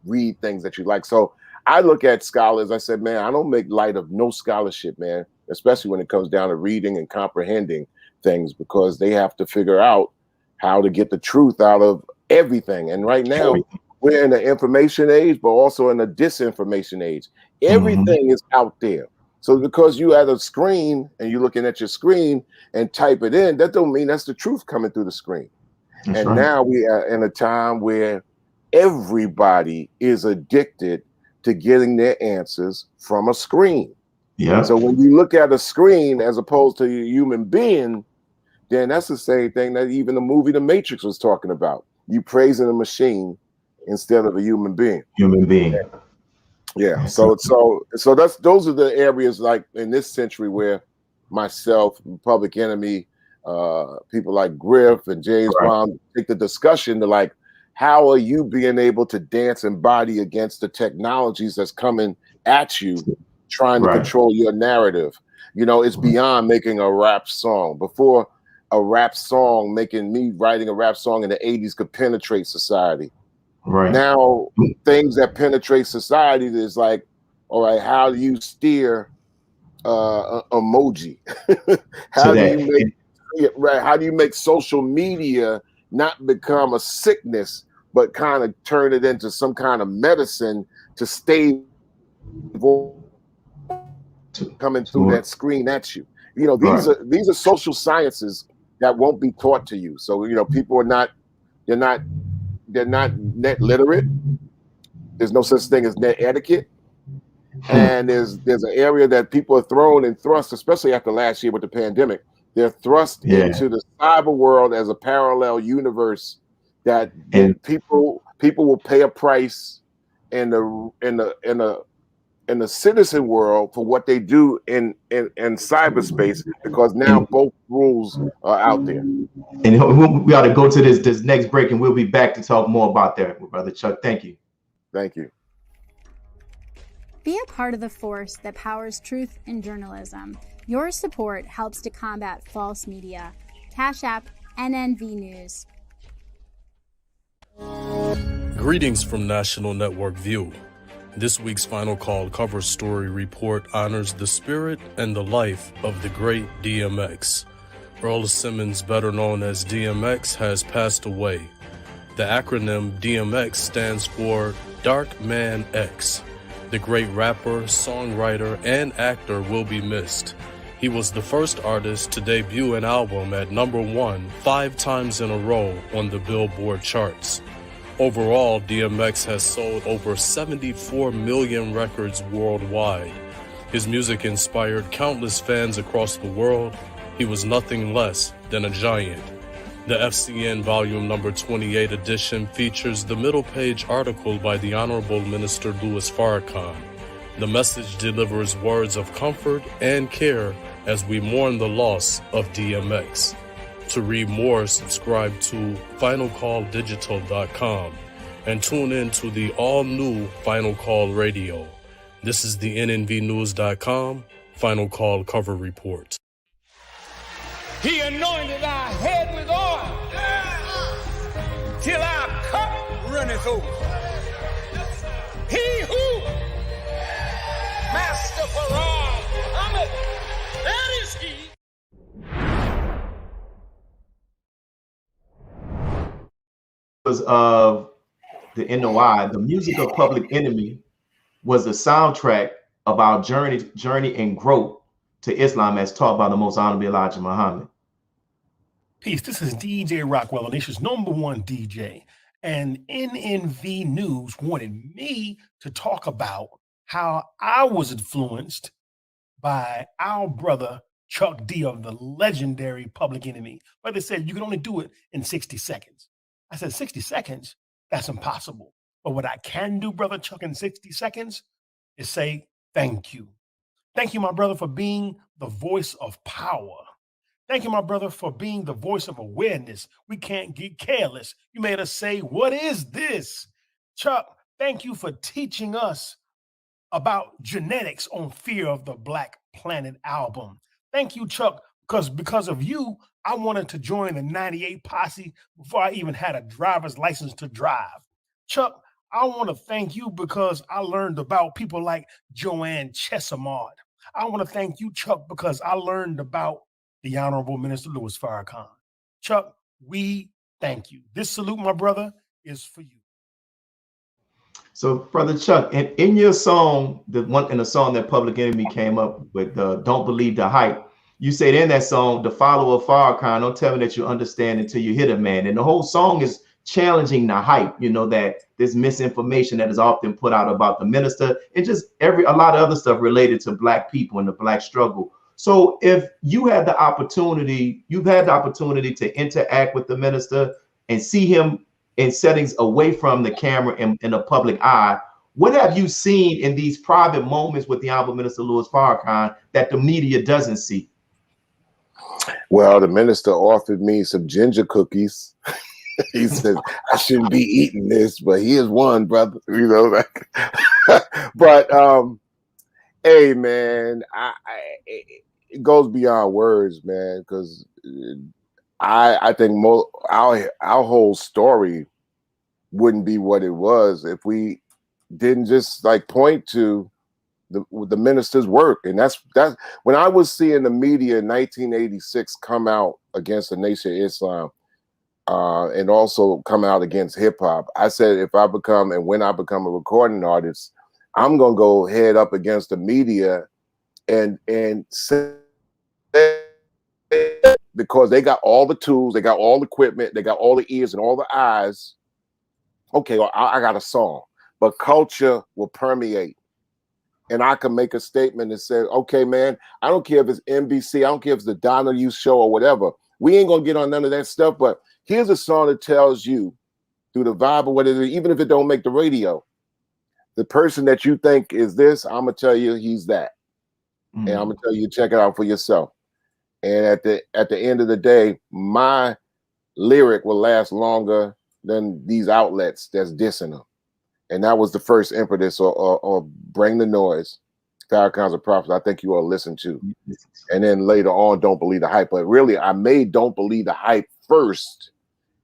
read things that you like. So I look at scholars, I said, man, I don't make light of no scholarship, man, especially when it comes down to reading and comprehending things, because they have to figure out how to get the truth out of everything. And right now, we're in the information age, but also in the disinformation age. Everything is out there. So because you at a screen and you're looking at your screen and type it in, that don't mean that's the truth coming through the screen. Now we are in a time where everybody is addicted to getting their answers from a screen. So when you look at a screen as opposed to a human being, then that's the same thing that even the movie The Matrix was talking about. You praising a machine instead of a human being. Human being. Yeah. So those are the areas like in this century where myself, Public Enemy, people like Griff and James Brown take the discussion to like, how are you being able to dance and body against the technologies that's coming at you, trying to control your narrative? You know, it's beyond making a rap song. Before a rap song, writing a rap song in the 80s could penetrate society. Right. Now, things that penetrate society is like, all right, how do you steer emoji? How do you make social media not become a sickness, but kind of turn it into some kind of medicine to stay coming through that screen at you? You know, these are social sciences that won't be taught to you. So, you know, people are they're not net literate. There's no such thing as net etiquette. And there's an area that people are thrown and thrust, especially after last year with the pandemic. They're thrust into the cyber world as a parallel universe that people will pay a price in the citizen world for what they do in cyberspace, because now both rules are out there. And we ought to go to this next break, and we'll be back to talk more about that, Brother Chuck. Thank you. Thank you. Be a part of the force that powers truth in journalism. Your support helps to combat false media. Cash App NNV News. Greetings from National Network View. This week's Final Call cover story report honors the spirit and the life of the great DMX. Earl Simmons, better known as DMX, has passed away. The acronym DMX stands for Dark Man X. The great rapper, songwriter, and actor will be missed. He was the first artist to debut an album at #1 5 times in a row on the Billboard charts. Overall, DMX has sold over 74 million records worldwide. His music inspired countless fans across the world. He was nothing less than a giant. The FCN Volume Number 28 edition features the middle page article by the Honorable Minister Louis Farrakhan. The message delivers words of comfort and care as we mourn the loss of DMX. To read more, subscribe to finalcalldigital.com and tune in to the all-new Final Call Radio. This is the NNVnews.com Final Call cover report. He anointed our head with oil till our cup runneth over. He who, Master Farrakhan, Muhammad, that is he. Of the NOI, the music of Public Enemy was the soundtrack of our journey and growth to Islam as taught by the Most Honorable Elijah Muhammad. Peace. This is DJ Rockwell, the nation's #1 DJ. And NNV News wanted me to talk about how I was influenced by our brother Chuck D of the legendary Public Enemy. But they said you can only do it in 60 seconds. I said, 60 seconds? That's impossible. But what I can do, Brother Chuck, in 60 seconds is say thank you. Thank you, my brother, for being the voice of power. Thank you, my brother, for being the voice of awareness. We can't get careless. You made us say, what is this? Chuck, thank you for teaching us about genetics on Fear of the Black Planet album. Thank you, Chuck, because of you, I wanted to join the 98 posse before I even had a driver's license to drive. Chuck, I want to thank you because I learned about people like Joanne Chesimard. I want to thank you, Chuck, because I learned about the Honorable Minister Louis Farrakhan. Chuck, we thank you. This salute, my brother, is for you. So, Brother Chuck, in your song, in the song that Public Enemy came up with, Don't Believe the Hype, you said in that song, the follower of Farrakhan, don't tell me that you understand until you hit a man. And the whole song is challenging the hype, you know, that this misinformation that is often put out about the minister and just a lot of other stuff related to Black people and the Black struggle. So if you had the opportunity, you've had the opportunity to interact with the minister and see him in settings away from the camera and in the public eye. What have you seen in these private moments with the Honorable Minister Louis Farrakhan that the media doesn't see? Well, the minister offered me some ginger cookies. He said I shouldn't be eating this, but here's one, brother. You know, like, but hey, man, it goes beyond words, man, because I think our whole story wouldn't be what it was if we didn't just like point to the minister's work. And that's when I was seeing the media in 1986 come out against the Nation of Islam, and also come out against hip hop. I said, when I become a recording artist, I'm gonna go head up against the media and say, because they got all the tools, they got all the equipment, they got all the ears and all the eyes. Okay, well, I got a song, but culture will permeate. And I can make a statement and say, okay, man, I don't care if it's NBC, I don't care if it's the Donna Youth Show or whatever. We ain't gonna get on none of that stuff, but here's a song that tells you through the vibe or whatever, even if it don't make the radio, the person that you think is this, I'm gonna tell you he's that. And I'm gonna tell you, check it out for yourself. And at the end of the day, my lyric will last longer than these outlets that's dissing them. And that was the first impetus, or Bring the Noise, Farrakhan's a Prophet, I think you all listen to. And then later on, Don't Believe the Hype. But really, I made Don't Believe the Hype first,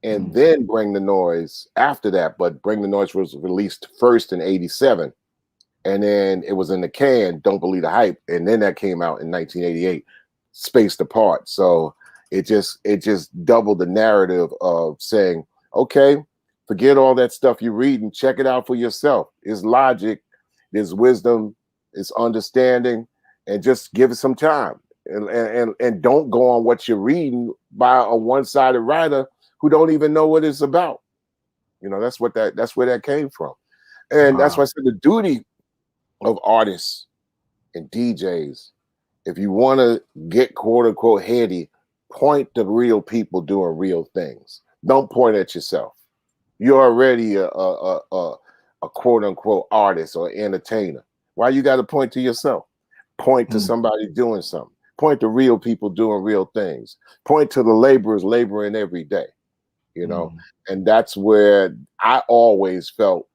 and then Bring the Noise after that. But Bring the Noise was released first in '87. And then it was in the can, Don't Believe the Hype. And then that came out in 1988, spaced apart. So it just doubled the narrative of saying, okay, forget all that stuff you read and check it out for yourself. It's logic, there's wisdom, it's understanding, and just give it some time. And don't go on what you're reading by a one-sided writer who don't even know what it's about. You know, that's where that came from. And that's why I said the duty of artists and DJs, if you want to get quote unquote heady, point to real people doing real things. Don't point at yourself. You're already a quote unquote artist or entertainer. Why you got to point to yourself? Point to somebody doing something. Point to real people doing real things. Point to the laborers laboring every day, you know? And that's where I always felt,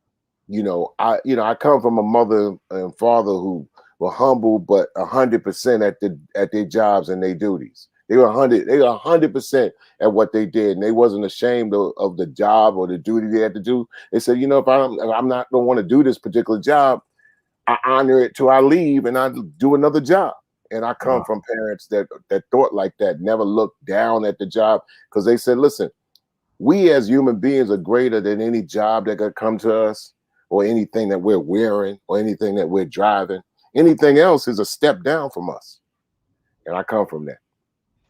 I come from a mother and father who were humble, but 100% at their jobs and their duties. They were 100% at what they did, and they wasn't ashamed of the job or the duty they had to do. They said, if I'm not gonna want to do this particular job, I honor it till I leave and I do another job. And I come from parents that thought like that, never looked down at the job, because they said, listen, we as human beings are greater than any job that could come to us, or anything that we're wearing, or anything that we're driving. Anything else is a step down from us. And I come from that.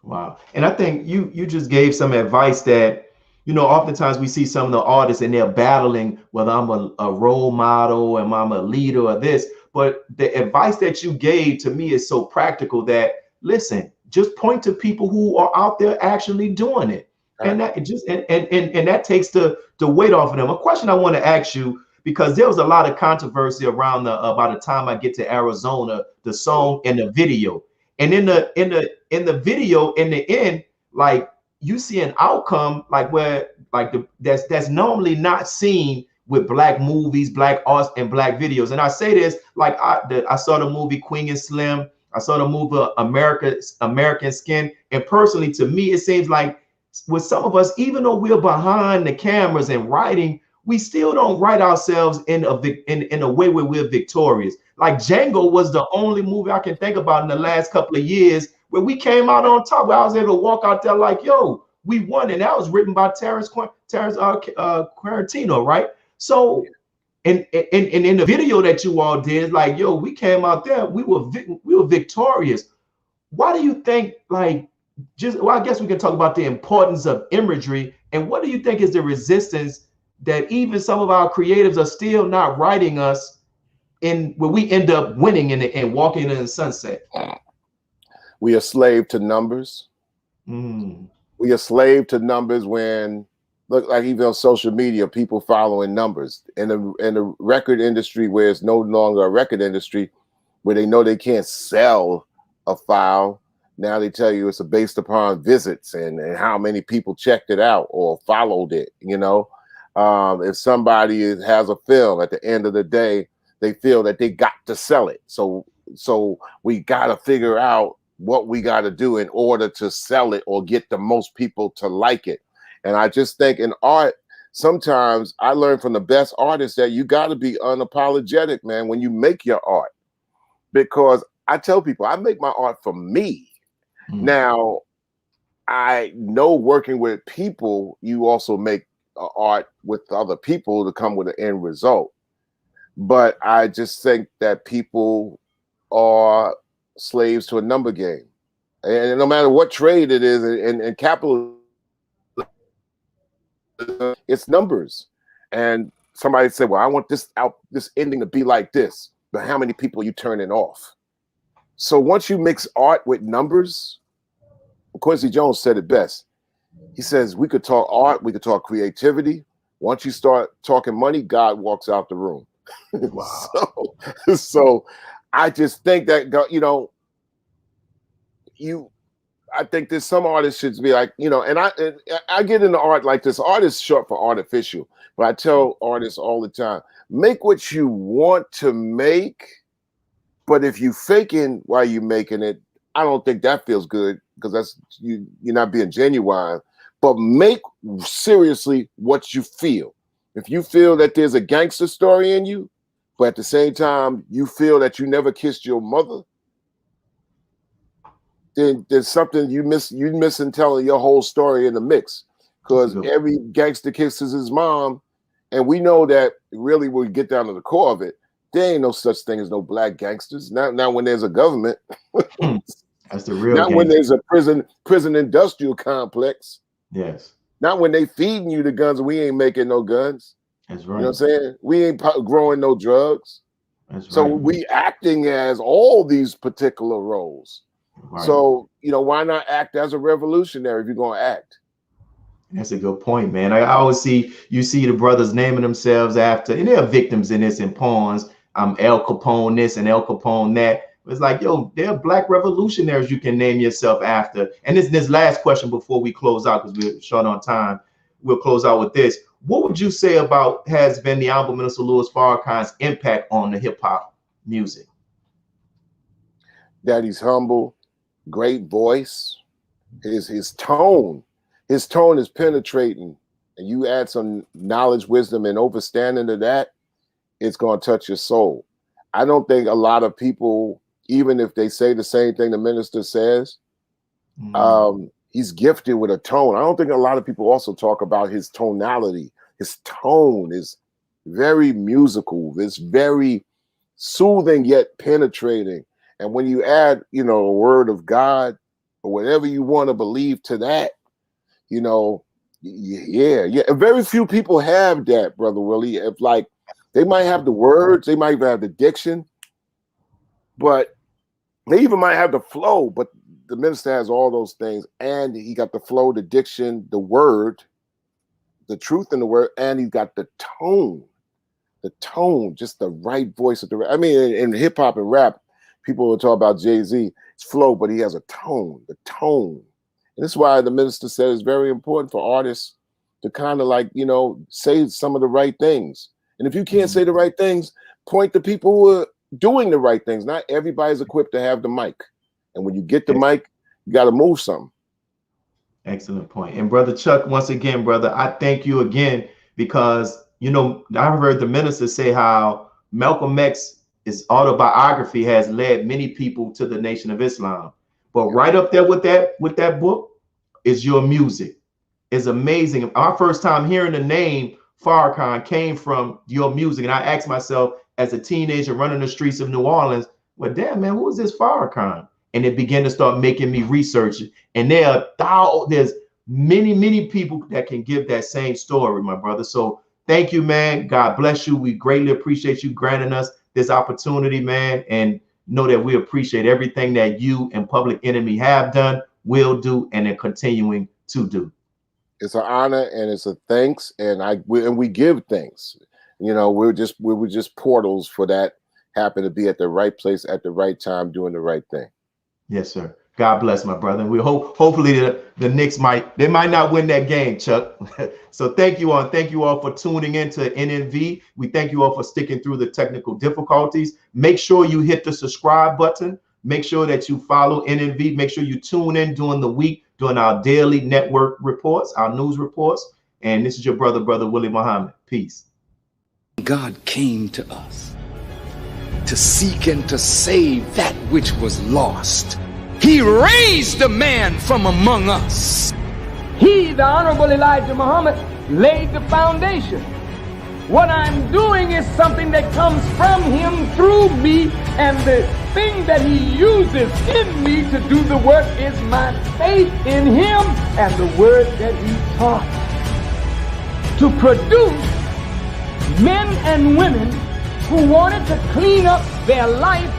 Wow. And I think you just gave some advice that, oftentimes we see some of the artists and they're battling whether I'm a role model and I'm a leader or this, but the advice that you gave to me is so practical that, listen, just point to people who are out there actually doing it. Right. And that just and that takes the weight off of them. A question I want to ask you, because there was a lot of controversy around by the time I get to Arizona, the song and the video. And in the video, in the end, like you see an outcome like where that's normally not seen with Black movies, Black arts, and Black videos. And I say this like I saw the movie Queen and Slim. I saw the movie American Skin. And personally, to me, it seems like with some of us, even though we're behind the cameras and writing, we still don't write ourselves in a way where we're victorious. Like Django was the only movie I can think about in the last couple of years where we came out on top, where I was able to walk out there like, yo, we won. And that was written by Terrence Quarantino, right? So, and in the video that you all did, like, yo, we came out there, we were victorious. Why do you think, I guess we can talk about the importance of imagery, and what do you think is the resistance that even some of our creatives are still not writing us in where we end up winning and walking in the sunset? We are slave to numbers. We are slave to numbers when look like even on social media, people following numbers. In the record industry, where it's no longer a record industry, where they know they can't sell a file, now they tell you it's based upon visits and how many people checked it out or followed it. If somebody has a film, at the end of the day, they feel that they got to sell it. So we got to figure out what we got to do in order to sell it or get the most people to like it. And I just think in art, sometimes I learned from the best artists that you got to be unapologetic, man, when you make your art. Because I tell people, I make my art for me. Now, I know working with people, you also make art with other people to come with an end result. But I just think that people are slaves to a number game. And no matter what trade it is, and capital, it's numbers. And somebody said, well, I want this ending to be like this, but how many people are you turning off? So once you mix art with numbers, Quincy Jones said it best. He says, we could talk art, we could talk creativity. Once you start talking money, God walks out the room. Wow. So I just think that, I think there's some artists should be like, and I get into art like this. Art is short for artificial, but I tell artists all the time, make what you want to make, but if you faking while you're making it, I don't think that feels good, because that's you're not being genuine. But make seriously what you feel. If you feel that there's a gangster story in you, but at the same time you feel that you never kissed your mother, then there's something you're missing telling your whole story in the mix. Because every gangster kisses his mom, and we know that really when we get down to the core of it, there ain't no such thing as no black gangsters. Not when there's a government. That's the real. Not when there's a prison industrial complex. Yes. Not when they feeding you the guns and we ain't making no guns. That's right. You know what I'm saying? We ain't growing no drugs. That's so right. We acting as all these particular roles. Right. So, why not act as a revolutionary if you're going to act? That's a good point, man. I always see the brothers naming themselves after, and there are victims in this in pawns. El Capone this and El Capone that. It's like, yo, there are black revolutionaries you can name yourself after. And this last question before we close out, because we're short on time, we'll close out with this. What would you say has been the Honorable Minister Louis Farrakhan's impact on the hip hop music? That he's humble, great voice, his tone is penetrating, and you add some knowledge, wisdom, and understanding to that, it's going to touch your soul. I don't think a lot of people, even if they say the same thing the minister says, he's gifted with a tone. I don't think a lot of people also talk about his tonality. His tone is very musical. It's very soothing yet penetrating. And when you add, a word of God or whatever you want to believe to that, yeah. And very few people have that, Brother Willie. If they might have the words, they might have the diction, but they even might have the flow. But the minister has all those things, and he got the flow, the diction, the word, the truth in the word, and he's got the tone, just the right voice at the. I mean, in hip hop and rap, people will talk about Jay-Z, it's flow, but he has a tone, the tone. And this is why the minister said it's very important for artists to kind of say some of the right things. And if you can't say the right things, point to people who are doing the right things. Not everybody's equipped to have the mic. And when you get the mic, you got to move something. Excellent point. And Brother Chuck, once again, brother, I thank you again, because, I heard the minister say how Malcolm X's autobiography has led many people to the Nation of Islam. But right up there with that book is your music. It's amazing. Our first time hearing the name Farrakhan came from your music. And I asked myself as a teenager running the streets of New Orleans, well, damn, man, who is this Farrakhan? And it began to start making me research it. And there's many people that can give that same story, my brother. So thank you, man. God bless you. We greatly appreciate you granting us this opportunity, man. And know that we appreciate everything that you and Public Enemy have done, will do, and are continuing to do. It's an honor and it's a thanks, and we give thanks. You know, we were just portals for that. Happen to be at the right place at the right time, doing the right thing. Yes, sir. God bless, my brother. We hopefully the Knicks might not win that game, Chuck. So thank you all for tuning into NNV. We thank you all for sticking through the technical difficulties. Make sure you hit the subscribe button. Make sure that you follow NNV. Make sure you tune in during the week, during our daily network reports, our news reports. And this is your brother, Brother Willie Muhammad. Peace. God came to us to seek and to save that which was lost. He raised a man from among us. He, the Honorable Elijah Muhammad, laid the foundation. What I'm doing is something that comes from him through me, and the thing that he uses in me to do the work is my faith in him and the word that he taught. To produce men and women who wanted to clean up their life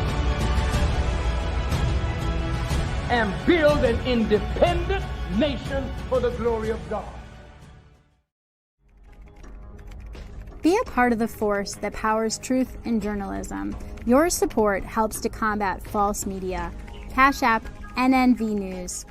and build an independent nation for the glory of God. Be a part of the force that powers truth in journalism. Your support helps to combat false media. Cash App NNV News.